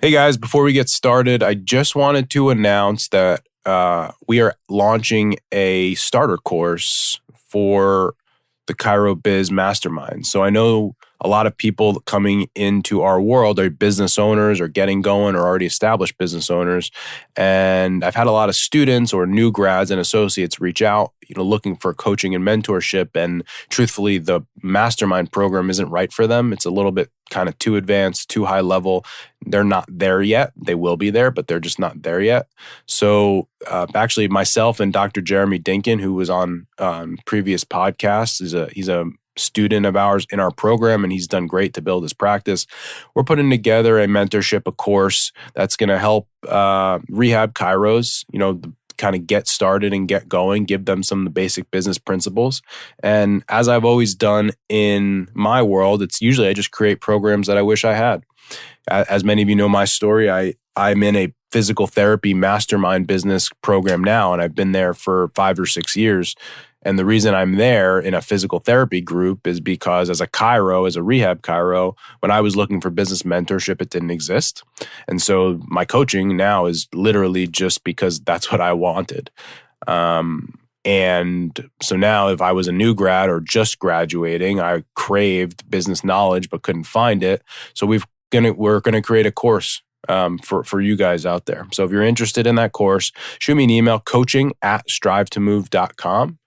Hey guys, before we get started, I just wanted to announce that we are launching a starter course for the Chiro Biz Mastermind. So I know a lot of people coming into our world are business owners or getting going or already established business owners. And I've had a lot of students or new grads and associates reach out, looking for coaching and mentorship. And truthfully, the mastermind program isn't right for them. It's a little bit kind of too advanced, too high level. They're not there yet. They will be there, but they're just not there yet. So actually, myself and Dr. Jeremy Dinkin, who was on previous podcasts, he's a student of ours in our program, and he's done great to build his practice. We're putting together a mentorship, a course that's going to help rehab chiros, kind of get started and get going, give them some of the basic business principles. And as I've always done in my world, it's usually I just create programs that I wish I had. As many of you know my story, I'm in a physical therapy mastermind business program now, and I've been there for 5 or 6 years. And the reason I'm there in a physical therapy group is because as a rehab chiro, when I was looking for business mentorship, it didn't exist. And so my coaching now is literally just because that's what I wanted. And so now if I was a new grad or just graduating, I craved business knowledge but couldn't find it. So we're going to create a course for you guys out there. So if you're interested in that course, shoot me an email, coaching@strivetomove.com.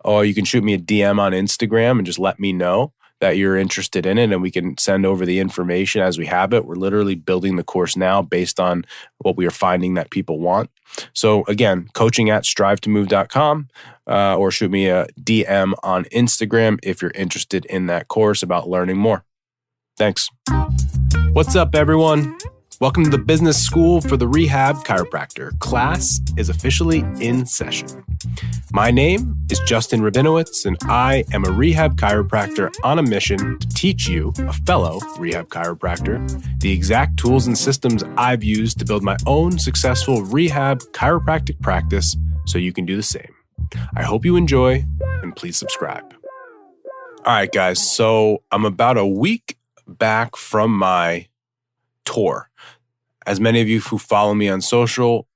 Or you can shoot me a DM on Instagram and just let me know that you're interested in it, and we can send over the information as we have it. We're literally building the course now based on what we are finding that people want. So again, coaching@strivetomove.com, or shoot me a DM on Instagram if you're interested in that course about learning more. Thanks. What's up, everyone? Welcome to the Business School for the Rehab Chiropractor. Class is officially in session. My name is Justin Rabinowitz, and I am a rehab chiropractor on a mission to teach you, a fellow rehab chiropractor, the exact tools and systems I've used to build my own successful rehab chiropractic practice so you can do the same. I hope you enjoy, and please subscribe. All right, guys, so I'm about a week back from my tour. As many of you who follow me on social,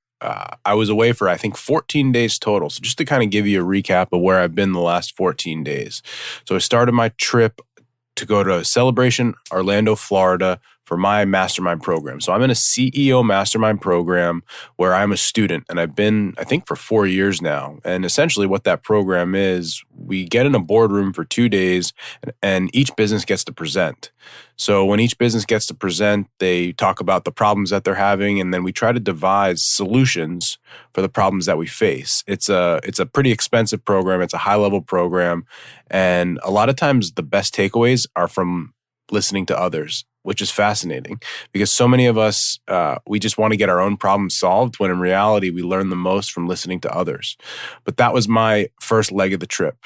I was away for, I think, 14 days total. So just to kind of give you a recap of where I've been the last 14 days. So I started my trip to go to Celebration, Orlando, Florida for my mastermind program. So I'm in a CEO mastermind program where I'm a student, and I've been, I think, for 4 years now. And essentially what that program is, we get in a boardroom for 2 days and each business gets to present. So when each business gets to present, they talk about the problems that they're having, and then we try to devise solutions for the problems that we face. It's a pretty expensive program. It's a high-level program. And a lot of times the best takeaways are from listening to others, which is fascinating because so many of us, we just want to get our own problems solved when in reality, we learn the most from listening to others. But that was my first leg of the trip.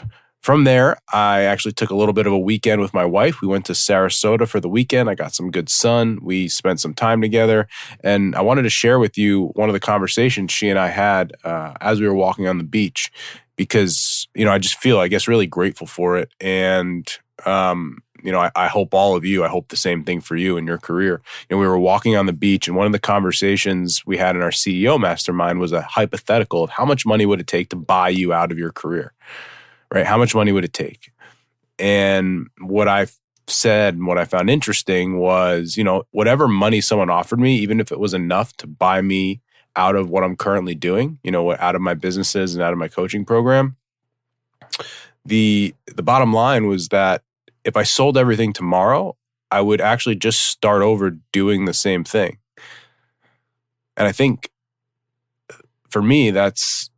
From there, I actually took a little bit of a weekend with my wife. We went to Sarasota for the weekend. I got some good sun. We spent some time together. And I wanted to share with you one of the conversations she and I had as we were walking on the beach because, I just feel, I guess, really grateful for it. And, I hope all of you, I hope the same thing for you in your career. We were walking on the beach, and one of the conversations we had in our CEO mastermind was a hypothetical of how much money would it take to buy you out of your career, right? How much money would it take? And what I said and what I found interesting was, whatever money someone offered me, even if it was enough to buy me out of what I'm currently doing, out of my businesses and out of my coaching program, the bottom line was that if I sold everything tomorrow, I would actually just start over doing the same thing. And I think for me, that's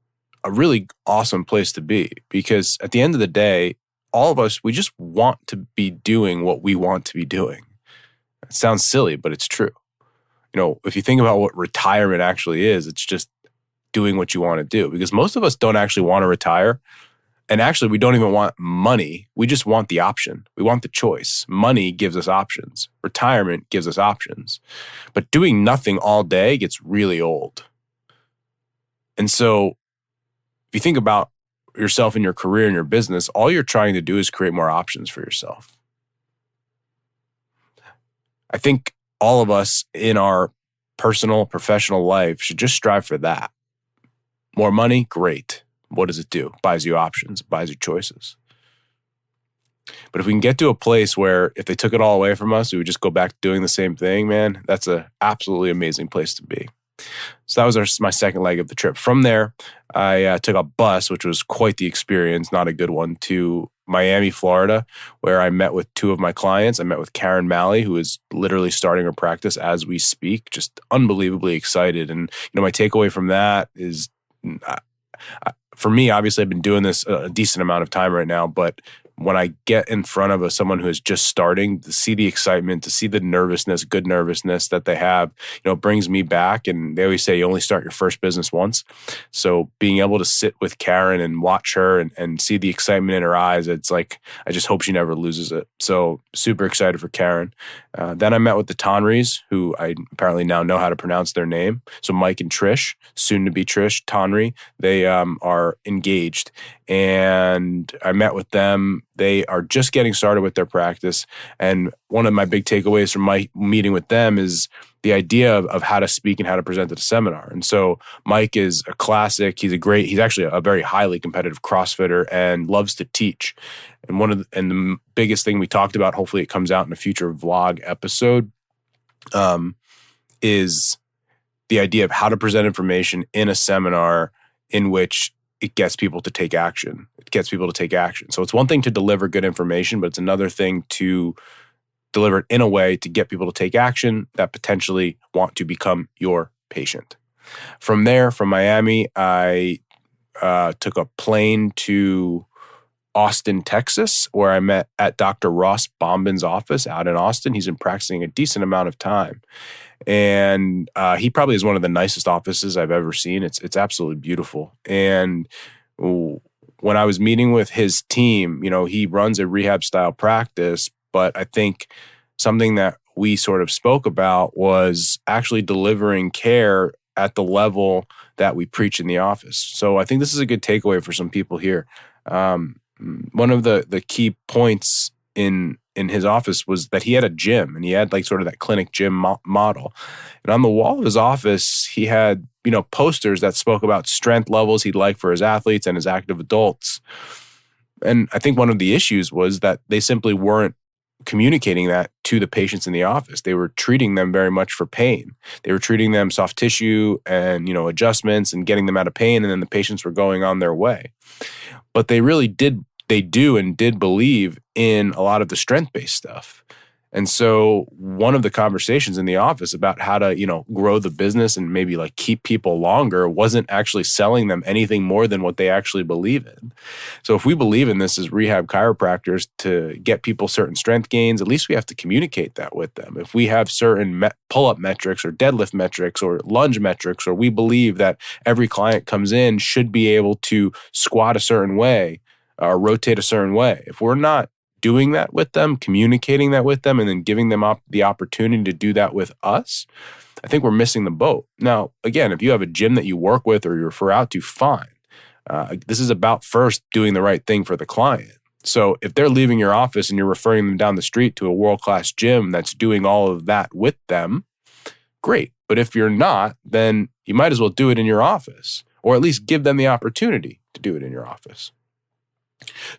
a really awesome place to be because at the end of the day, all of us, we just want to be doing what we want to be doing. It sounds silly, but it's true. If you think about what retirement actually is, it's just doing what you want to do because most of us don't actually want to retire. And actually, we don't even want money. We just want the option. We want the choice. Money gives us options. Retirement gives us options. But doing nothing all day gets really old. And so if you think about yourself in your career and your business, all you're trying to do is create more options for yourself. I think all of us in our personal, professional life should just strive for that. More money, great. What does it do? Buys you options, buys you choices. But if we can get to a place where if they took it all away from us, we would just go back to doing the same thing, man, that's an absolutely amazing place to be. So that was my second leg of the trip. From there, I took a bus, which was quite the experience, not a good one, to Miami, Florida, where I met with two of my clients. I met with Karen Malley, who is literally starting her practice as we speak, just unbelievably excited. And, my takeaway from that is, for me, obviously, I've been doing this a decent amount of time right now, but when I get in front of someone who is just starting, to see the excitement, to see the nervousness, good nervousness that they have, it brings me back. And they always say you only start your first business once. So being able to sit with Karen and watch her and see the excitement in her eyes, it's like, I just hope she never loses it. So super excited for Karen. Then I met with the Tonrys, who I apparently now know how to pronounce their name. So Mike and Trish, soon to be Trish Tonry, they are engaged. And I met with them. They are just getting started with their practice. And one of my big takeaways from my meeting with them is the idea of how to speak and how to present at a seminar. And so Mike is a classic. He's actually a very highly competitive CrossFitter and loves to teach. And the biggest thing we talked about, hopefully it comes out in a future vlog episode, is the idea of how to present information in a seminar in which it gets people to take action. So it's one thing to deliver good information, but it's another thing to deliver it in a way to get people to take action that potentially want to become your patient. From there, from Miami, I took a plane to Austin, Texas, where I met at Dr. Ross Bombin's office out in Austin. He's been practicing a decent amount of time. And he probably is one of the nicest offices I've ever seen. It's absolutely beautiful. And when I was meeting with his team, he runs a rehab style practice, but I think something that we sort of spoke about was actually delivering care at the level that we preach in the office. So I think this is a good takeaway for some people here. One of the key points in his office was that he had a gym, and he had like sort of that clinic gym model. And on the wall of his office, he had, posters that spoke about strength levels he'd like for his athletes and his active adults. And I think one of the issues was that they simply weren't communicating that to the patients in the office. They were treating them very much for pain. They were treating them soft tissue and, adjustments and getting them out of pain. And then the patients were going on their way. But they did believe in a lot of the strength-based stuff. And so one of the conversations in the office about how to, grow the business and maybe like keep people longer wasn't actually selling them anything more than what they actually believe in. So if we believe in this as rehab chiropractors to get people certain strength gains, at least we have to communicate that with them. If we have certain pull-up metrics or deadlift metrics or lunge metrics, or we believe that every client comes in should be able to squat a certain way, or rotate a certain way. If we're not doing that with them, communicating that with them, and then giving them the opportunity to do that with us, I think we're missing the boat. Now, again, if you have a gym that you work with or you refer out to, fine. This is about first doing the right thing for the client. So if they're leaving your office and you're referring them down the street to a world-class gym that's doing all of that with them, great. But if you're not, then you might as well do it in your office, or at least give them the opportunity to do it in your office.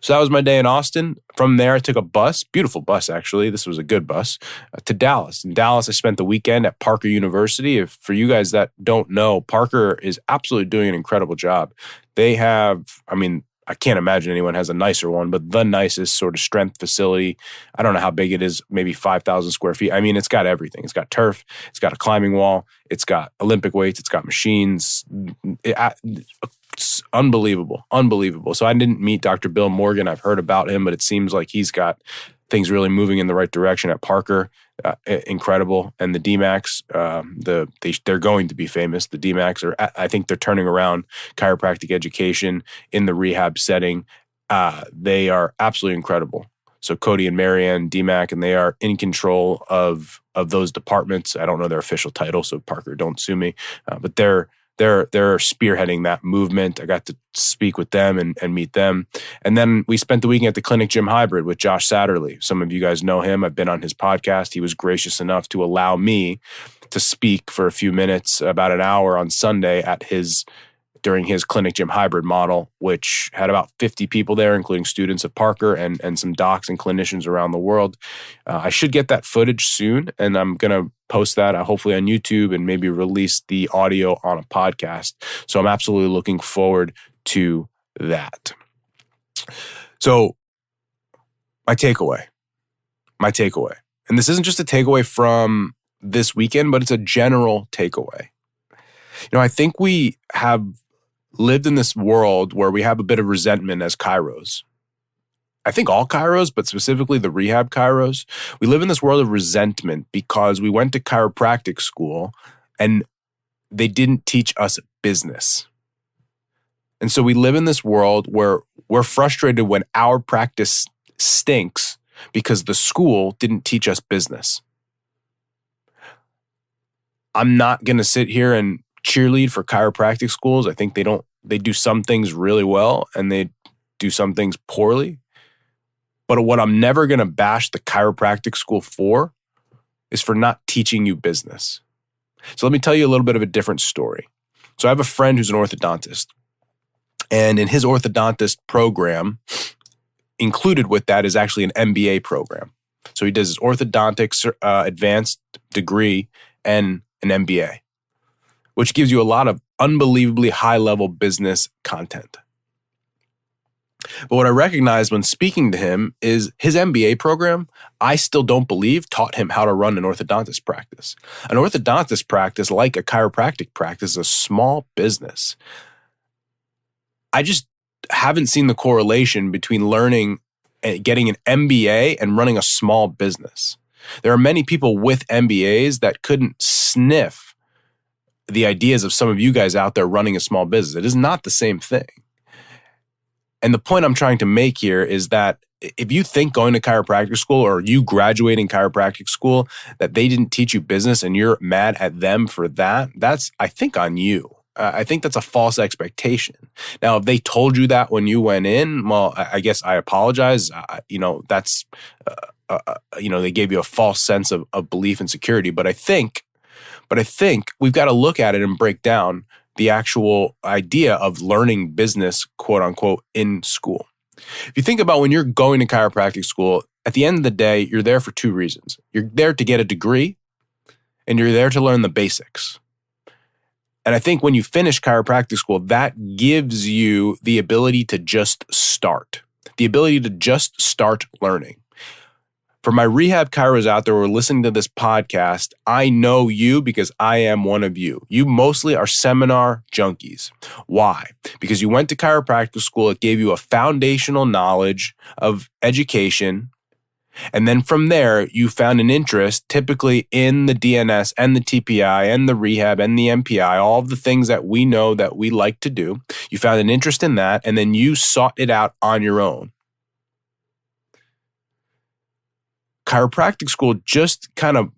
So that was my day in Austin. From there, I took a bus, beautiful bus actually, this was a good bus, to Dallas. In Dallas, I spent the weekend at Parker University. For you guys that don't know, Parker is absolutely doing an incredible job. They have, I can't imagine anyone has a nicer one, but the nicest sort of strength facility. I don't know how big it is, maybe 5,000 square feet. It's got everything. It's got turf, it's got a climbing wall, it's got Olympic weights, it's got machines. It's unbelievable. So I didn't meet Dr. Bill Morgan. I've heard about him, but it seems like he's got things really moving in the right direction at Parker. Incredible. And the DMACs, they're going to be famous. The DMACs I think they're turning around chiropractic education in the rehab setting. They are absolutely incredible. So Cody and Marianne, DMAC, and they are in control of those departments. I don't know their official title, so Parker, don't sue me. But they're they're spearheading that movement. I got to speak with them and meet them. And then we spent the weekend at the Clinic Gym Hybrid with Josh Satterley. Some of you guys know him. I've been on his podcast. He was gracious enough to allow me to speak for a few minutes, about an hour on Sunday during his Clinic Gym Hybrid model, which had about 50 people there, including students at Parker and some docs and clinicians around the world. I should get that footage soon, and I'm going to post that hopefully on YouTube and maybe release the audio on a podcast. So I'm absolutely looking forward to that. So my takeaway, and this isn't just a takeaway from this weekend, but it's a general takeaway. I think we have lived in this world where we have a bit of resentment as chiros. I think all chiros, but specifically the rehab chiros, we live in this world of resentment because we went to chiropractic school and they didn't teach us business. And so we live in this world where we're frustrated when our practice stinks because the school didn't teach us business. I'm not going to sit here and cheerlead for chiropractic schools. I think they do some things really well and they do some things poorly. But what I'm never going to bash the chiropractic school for is for not teaching you business. So let me tell you a little bit of a different story. So I have a friend who's an orthodontist. And in his orthodontist program, included with that is actually an MBA program. So he does his orthodontics advanced degree and an MBA, which gives you a lot of unbelievably high-level business content. But what I recognized when speaking to him is his MBA program, I still don't believe, taught him how to run an orthodontist practice. An orthodontist practice, like a chiropractic practice, is a small business. I just haven't seen the correlation between learning and getting an MBA and running a small business. There are many people with MBAs that couldn't sniff the ideas of some of you guys out there running a small business. It is not the same thing. And the point I'm trying to make here is that if you think going to chiropractic school or you graduating chiropractic school, that they didn't teach you business and you're mad at them for that, that's, I think, on you. I think that's a false expectation. Now, if they told you that when you went in, well, I guess I apologize. That's, they gave you a false sense of belief and security. But I think we've got to look at it and break down the actual idea of learning business, quote unquote, in school. If you think about when you're going to chiropractic school, at the end of the day, you're there for two reasons. You're there to get a degree and you're there to learn the basics. And I think when you finish chiropractic school, that gives you the ability to just start, learning. For my rehab chiros out there who are listening to this podcast, I know you because I am one of you. You mostly are seminar junkies. Why? Because you went to chiropractic school. It gave you a foundational knowledge of education. And then from there, you found an interest typically in the DNS and the TPI and the rehab and the MPI, all of the things that we know that we like to do. You found an interest in that, and then you sought it out on your own. Chiropractic school just kind of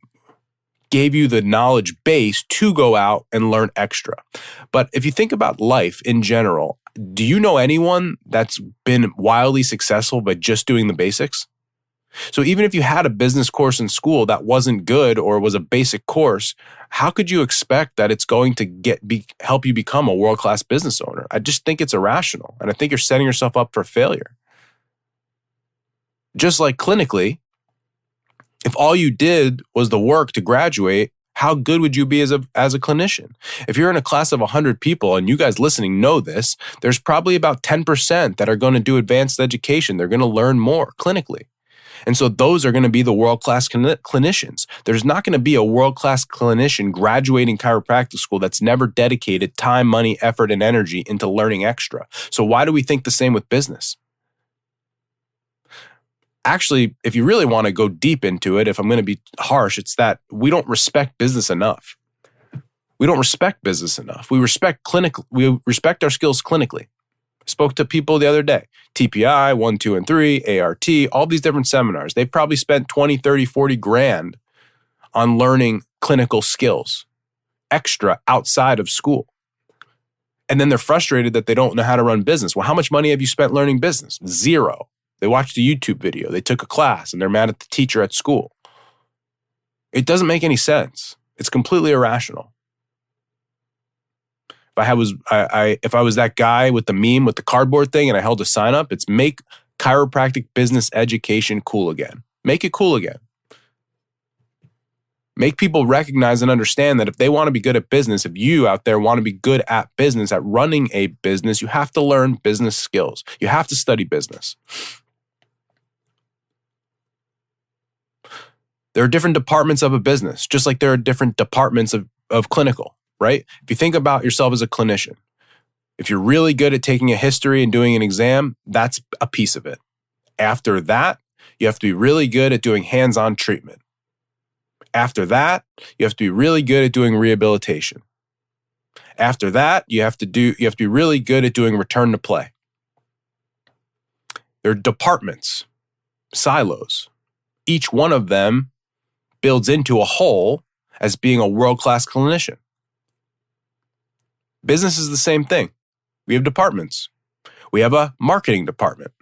gave you the knowledge base to go out and learn extra. But if you think about life in general, do you know anyone that's been wildly successful by just doing the basics? So even if you had a business course in school that wasn't good or was a basic course, how could you expect that it's going to help you become a world-class business owner? I just think it's irrational. And I think you're setting yourself up for failure. Just like clinically, if all you did was the work to graduate, how good would you be as a clinician? If you're in a class of 100 people, and you guys listening know this, there's probably about 10% that are going to do advanced education. They're going to learn more clinically. And so those are going to be the world-class clinicians. There's not going to be a world-class clinician graduating chiropractic school that's never dedicated time, money, effort, and energy into learning extra. So why do we think the same with business? Actually, if you really want to go deep into it, if I'm going to be harsh, it's that we don't respect business enough. We respect our skills clinically. I spoke to people the other day, TPI, 1, 2, and 3, ART, all these different seminars. They probably spent 20, 30, 40 grand on learning clinical skills, extra outside of school. And then they're frustrated that they don't know how to run business. Well, how much money have you spent learning business? Zero. They watched a YouTube video. They took a class and they're mad at the teacher at school. It doesn't make any sense. It's completely irrational. If I was that guy with the meme with the cardboard thing and I held a sign up, it's make chiropractic business education cool again. Make it cool again. Make people recognize and understand that if they want to be good at business, if you out there want to be good at business, at running a business, you have to learn business skills. You have to study business. There are different departments of a business, just like there are different departments of clinical, right? If you think about yourself as a clinician, if you're really good at taking a history and doing an exam, that's a piece of it. After that, you have to be really good at doing hands-on treatment. After that, you have to be really good at doing rehabilitation. After that, you have to be really good at doing return to play. There are departments, silos. Each one of them builds into a whole as being a world-class clinician. Business is the same thing. We have departments. We have a marketing department.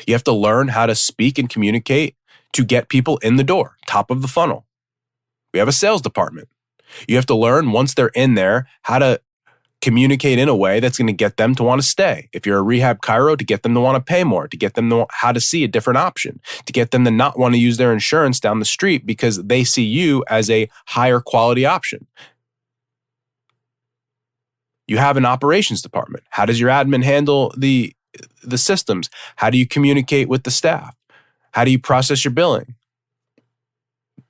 You have to learn how to speak and communicate to get people in the door, top of the funnel. We have a sales department. You have to learn once they're in there how to communicate in a way that's going to get them to want to stay. If you're a rehab chiro, to get them to want to pay more, to get them to how to see a different option, to get them to not want to use their insurance down the street because they see you as a higher quality option. You have an operations department. How does your admin handle the systems? How do you communicate with the staff? How do you process your billing?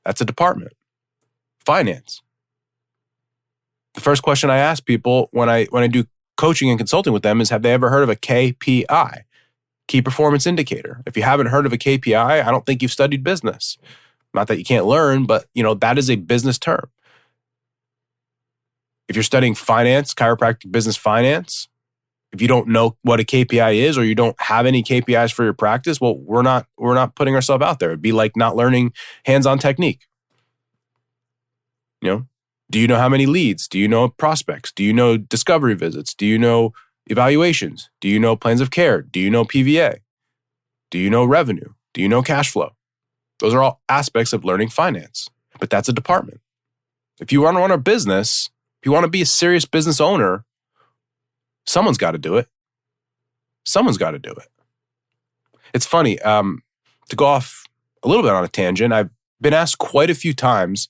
That's a department. Finance. The first question I ask people when I do coaching and consulting with them is, have they ever heard of a KPI, key performance indicator? If you haven't heard of a KPI, I don't think you've studied business. Not that you can't learn, but that is a business term. If you're studying finance, chiropractic business finance, if you don't know what a KPI is or you don't have any KPIs for your practice, well, we're not putting ourselves out there. It'd be like not learning hands-on technique. Do you know how many leads? Do you know prospects? Do you know discovery visits? Do you know evaluations? Do you know plans of care? Do you know PVA? Do you know revenue? Do you know cash flow? Those are all aspects of learning finance, but that's a department. If you want to run a business, if you want to be a serious business owner, someone's got to do it. Someone's got to do it. It's funny, to go off a little bit on a tangent, I've been asked quite a few times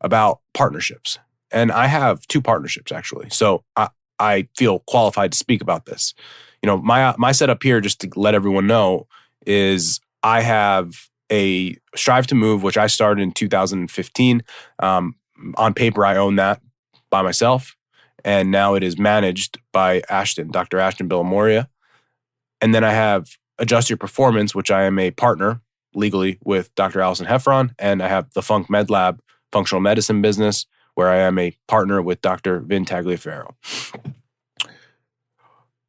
about partnerships. And I have 2 partnerships, actually. So I feel qualified to speak about this. My setup here, just to let everyone know, is I have a Strive to Move, which I started in 2015. On paper, I own that by myself. And now it is managed by Dr. Ashton Billamoria. And then I have Adjust Your Performance, which I am a partner legally with Dr. Allison Heffron. And I have the Funk Med Lab functional medicine business, where I am a partner with Dr. Vin Tagliaferro.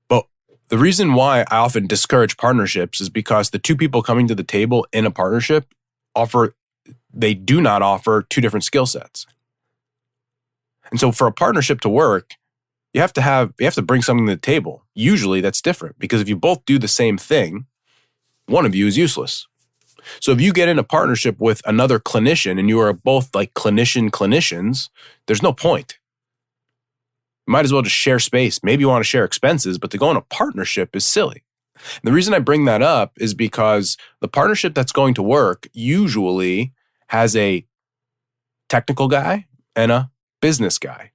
But the reason why I often discourage partnerships is because the 2 people coming to the table in a partnership do not offer 2 different skill sets. And so for a partnership to work, you have to bring something to the table. Usually that's different, because if you both do the same thing, one of you is useless. So if you get in a partnership with another clinician and you are both like clinicians, there's no point. You might as well just share space. Maybe you want to share expenses, but to go in a partnership is silly. And the reason I bring that up is because the partnership that's going to work usually has a technical guy and a business guy.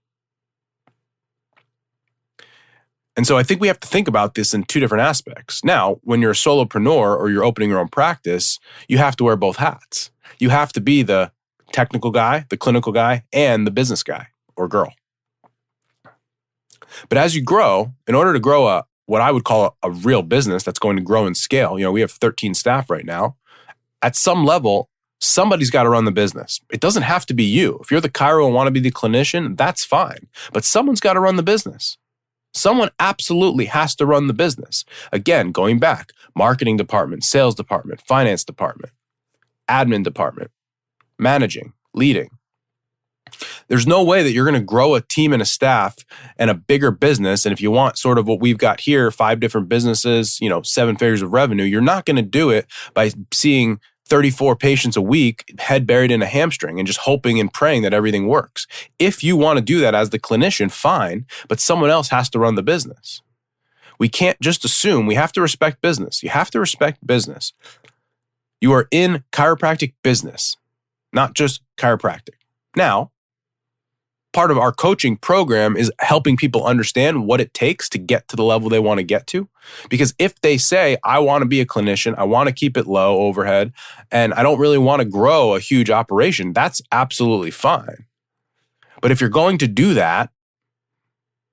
And so I think we have to think about this in 2 different aspects. Now, when you're a solopreneur or you're opening your own practice, you have to wear both hats. You have to be the technical guy, the clinical guy, and the business guy or girl. But as you grow, in order to grow what I would call a real business that's going to grow and scale, we have 13 staff right now. At some level, somebody's got to run the business. It doesn't have to be you. If you're the chiro and want to be the clinician, that's fine. But someone's got to run the business. Someone absolutely has to run the business. Again, going back, marketing department, sales department, finance department, admin department, managing, leading. There's no way that you're going to grow a team and a staff and a bigger business. And if you want sort of what we've got here, 5 different businesses, 7 figures of revenue, you're not going to do it by seeing 34 patients a week, head buried in a hamstring, and just hoping and praying that everything works. If you want to do that as the clinician, fine, but someone else has to run the business. We can't just assume. We have to respect business. You have to respect business. You are in chiropractic business, not just chiropractic. Now, part of our coaching program is helping people understand what it takes to get to the level they want to get to. Because if they say, I want to be a clinician, I want to keep it low overhead, and I don't really want to grow a huge operation, that's absolutely fine. But if you're going to do that,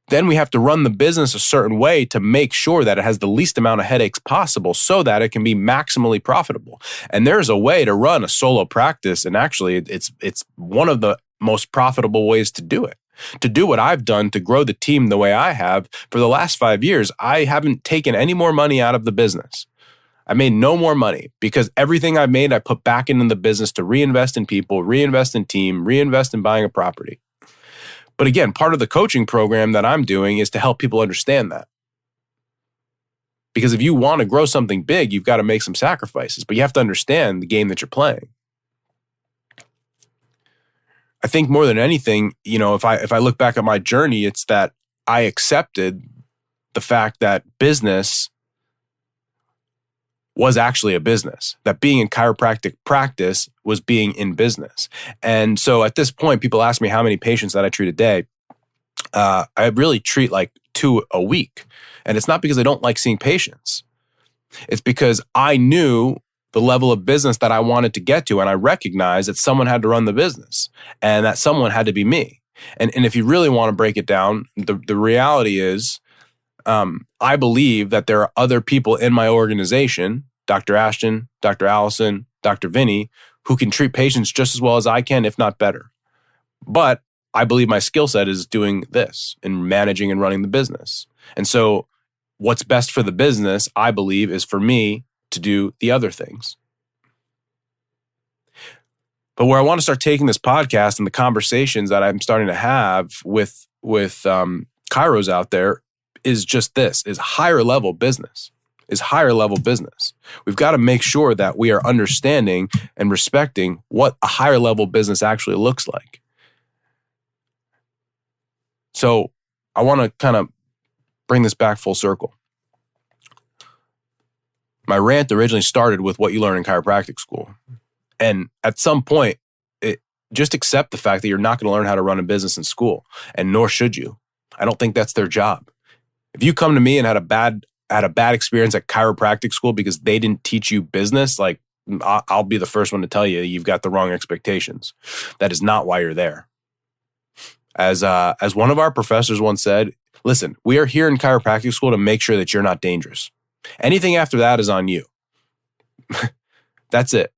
then we have to run the business a certain way to make sure that it has the least amount of headaches possible so that it can be maximally profitable. And there's a way to run a solo practice, and actually it's one of the most profitable ways to do it. To do what I've done to grow the team the way I have for the last 5 years, I haven't taken any more money out of the business. I made no more money because everything I made, I put back into the business to reinvest in people, reinvest in team, reinvest in buying a property. But again, part of the coaching program that I'm doing is to help people understand that. Because if you want to grow something big, you've got to make some sacrifices, but you have to understand the game that you're playing. I think more than anything, if I look back at my journey, it's that I accepted the fact that business was actually a business, that being in chiropractic practice was being in business. And so at this point, people ask me how many patients that I treat a day. I really treat like 2 a week. And it's not because I don't like seeing patients. It's because I knew the level of business that I wanted to get to. And I recognized that someone had to run the business and that someone had to be me. And if you really want to break it down, the reality is, I believe that there are other people in my organization, Dr. Ashton, Dr. Allison, Dr. Vinny, who can treat patients just as well as I can, if not better. But I believe my skill set is doing this and managing and running the business. And so what's best for the business, I believe, is for me to do the other things. But where I want to start taking this podcast and the conversations that I'm starting to have with chiros out there is just this, is higher level business. We've got to make sure that we are understanding and respecting what a higher level business actually looks like. So I want to kind of bring this back full circle. My rant originally started with what you learn in chiropractic school. And at some point, just accept the fact that you're not going to learn how to run a business in school, and nor should you. I don't think that's their job. If you come to me and had a bad experience at chiropractic school because they didn't teach you business, like I'll be the first one to tell you, you've got the wrong expectations. That is not why you're there. As one of our professors once said, listen, we are here in chiropractic school to make sure that you're not dangerous. Anything after that is on you. That's it.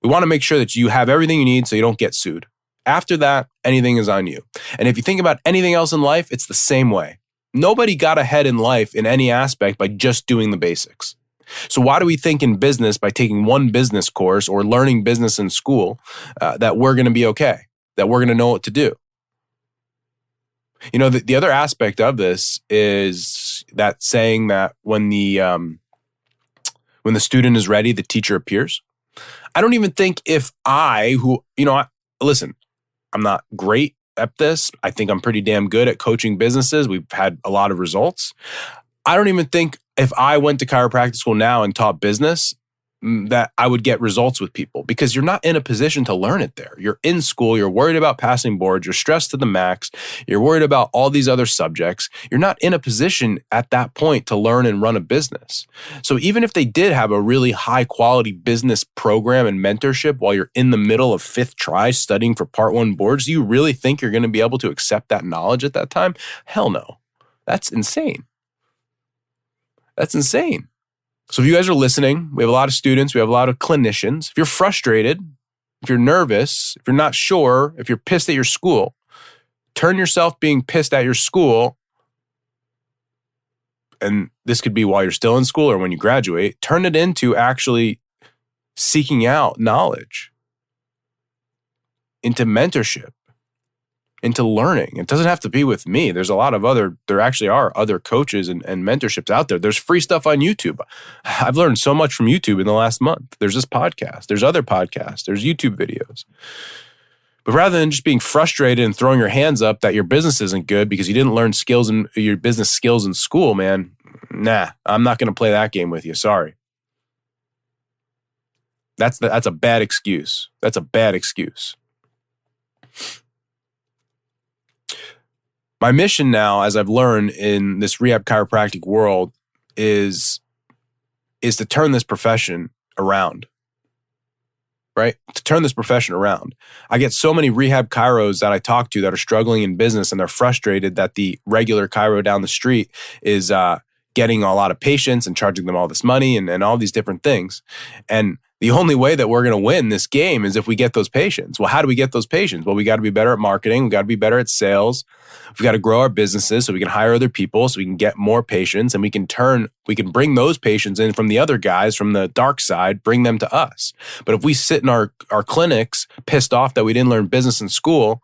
We want to make sure that you have everything you need so you don't get sued. After that, anything is on you. And if you think about anything else in life, it's the same way. Nobody got ahead in life in any aspect by just doing the basics. So why do we think in business by taking one business course or learning business in school that we're going to be okay, that we're going to know what to do? The other aspect of this is that saying that when the student is ready, the teacher appears. I don't even think if listen, I'm not great at this. I think I'm pretty damn good at coaching businesses. We've had a lot of results. I don't even think if I went to chiropractic school now and taught business that I would get results with people, because you're not in a position to learn it there. You're in school. You're worried about passing boards. You're stressed to the max. You're worried about all these other subjects. You're not in a position at that point to learn and run a business. So even if they did have a really high quality business program and mentorship while you're in the middle of 5th try studying for Part 1 boards, do you really think you're going to be able to accept that knowledge at that time? Hell no. That's insane. So if you guys are listening, we have a lot of students, we have a lot of clinicians. If you're frustrated, if you're nervous, if you're not sure, if you're pissed at your school, turn yourself being pissed at your school, and this could be while you're still in school or when you graduate, turn it into actually seeking out knowledge, into mentorship, into learning. It doesn't have to be with me. There's a lot of there actually are other coaches and mentorships out there. There's free stuff on YouTube. I've learned so much from YouTube in the last month. There's this podcast. There's other podcasts. There's YouTube videos. But rather than just being frustrated and throwing your hands up that your business isn't good because you didn't learn your business skills in school, man, nah, I'm not going to play that game with you. Sorry. That's a bad excuse. That's a bad excuse. My mission now, as I've learned in this rehab chiropractic world, is to turn this profession around. Right? To turn this profession around. I get so many rehab chiros that I talk to that are struggling in business, and they're frustrated that the regular chiro down the street is getting a lot of patients and charging them all this money and all these different things. And the only way that we're going to win this game is if we get those patients. Well, how do we get those patients? Well, we got to be better at marketing. We got to be better at sales. We've got to grow our businesses so we can hire other people, so we can get more patients, and we can bring those patients in from the other guys from the dark side, bring them to us. But if we sit in our clinics pissed off that we didn't learn business in school,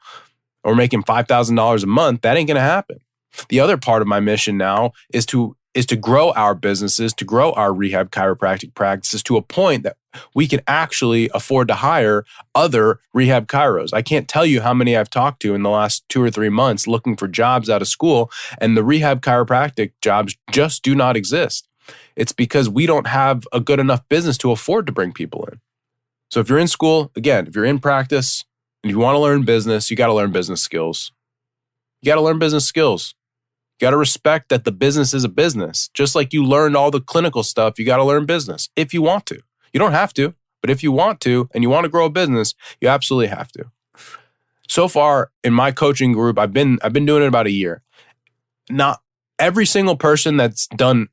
or making $5,000 a month, that ain't going to happen. The other part of my mission now is to grow our businesses, to grow our rehab chiropractic practices to a point that we can actually afford to hire other rehab chiros. I can't tell you how many I've talked to in the last 2 or 3 months looking for jobs out of school, and the rehab chiropractic jobs just do not exist. It's because we don't have a good enough business to afford to bring people in. So if you're in school, again, if you're in practice and you want to learn business, you got to learn business skills. You got to learn business skills. You got to respect that the business is a business. Just like you learned all the clinical stuff, you got to learn business if you want to. You don't have to, but if you want to and you want to grow a business, you absolutely have to. So far in my coaching group, I've been doing it about a year. Not every single person that's done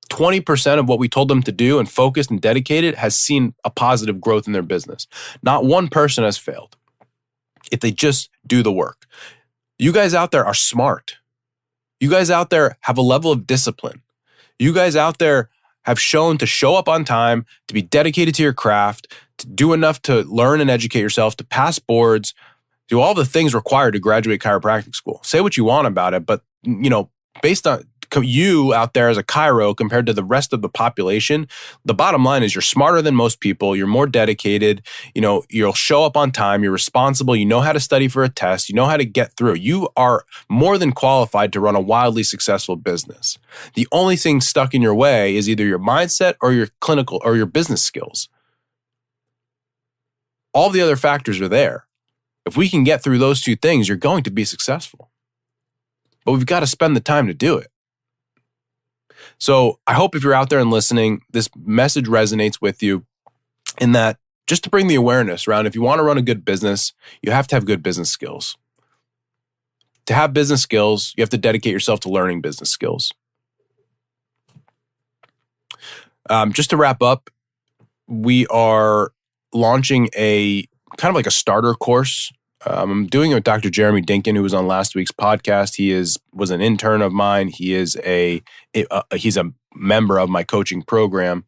20% of what we told them to do and focused and dedicated has seen a positive growth in their business. Not one person has failed if they just do the work. You guys out there are smart. You guys out there have a level of discipline. You guys out there have shown to show up on time, to be dedicated to your craft, to do enough to learn and educate yourself, to pass boards, do all the things required to graduate chiropractic school. Say what you want about it, but based on you out there as a chiro compared to the rest of the population, the bottom line is you're smarter than most people. You're more dedicated. You'll show up on time. You're responsible. You know how to study for a test. You know how to get through. You are more than qualified to run a wildly successful business. The only thing stuck in your way is either your mindset or your clinical or your business skills. All the other factors are there. If we can get through those two things, you're going to be successful. But we've got to spend the time to do it. So I hope if you're out there and listening, this message resonates with you in that just to bring the awareness around, if you want to run a good business, you have to have good business skills. To have business skills, you have to dedicate yourself to learning business skills. Just to wrap up, we are launching a kind of like a starter course. I'm doing it with Dr. Jeremy Dinkin, who was on last week's podcast. He was an intern of mine. He's a member of my coaching program,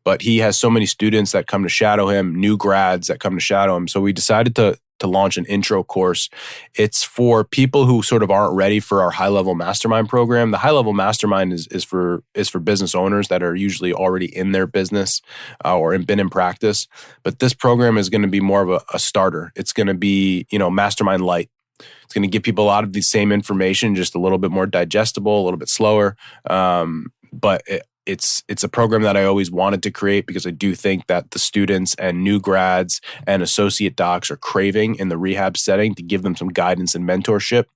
but he has so many students that come to shadow him, new grads that come to shadow him. So we decided to launch an intro course. It's for people who sort of aren't ready for our high-level mastermind program. The high-level mastermind is for business owners that are usually already in their business or been in practice. But this program is going to be more of a starter. It's going to be, mastermind light. It's going to give people a lot of the same information, just a little bit more digestible, a little bit slower. But it's a program that I always wanted to create because I do think that the students and new grads and associate docs are craving in the rehab setting to give them some guidance and mentorship.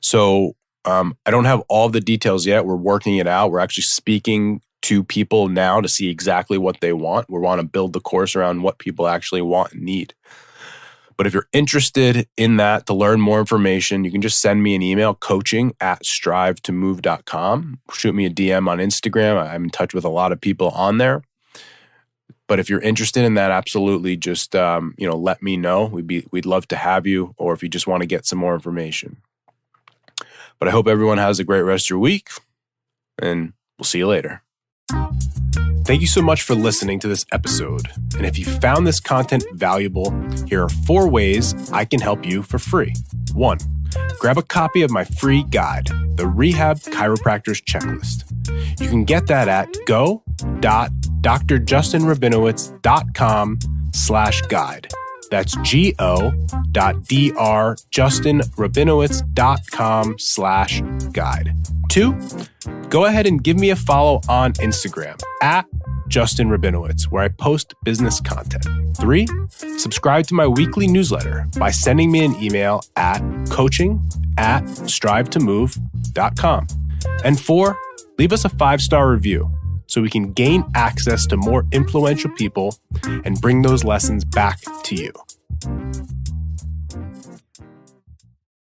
So I don't have all the details yet. We're working it out. We're actually speaking to people now to see exactly what they want. We want to build the course around what people actually want and need. But if you're interested in that, to learn more information, you can just send me an email, coaching@strivetomove.com. Shoot me a DM on Instagram. I'm in touch with a lot of people on there. But if you're interested in that, absolutely just let me know. We'd love to have you, or if you just want to get some more information. But I hope everyone has a great rest of your week, and we'll see you later. Thank you so much for listening to this episode. And if you found this content valuable, here are 4 ways I can help you for free. 1, grab a copy of my free guide, the Rehab Chiropractors Checklist. You can get that at go.drjustinrabinowitz.com/guide. That's go.drjustinrabinowitz.com/guide. 2, go ahead and give me a follow on Instagram at Justin Rabinowitz, where I post business content. 3, subscribe to my weekly newsletter by sending me an email at coaching@strivetomove.com. And 4, leave us a 5-star review so we can gain access to more influential people and bring those lessons back to you.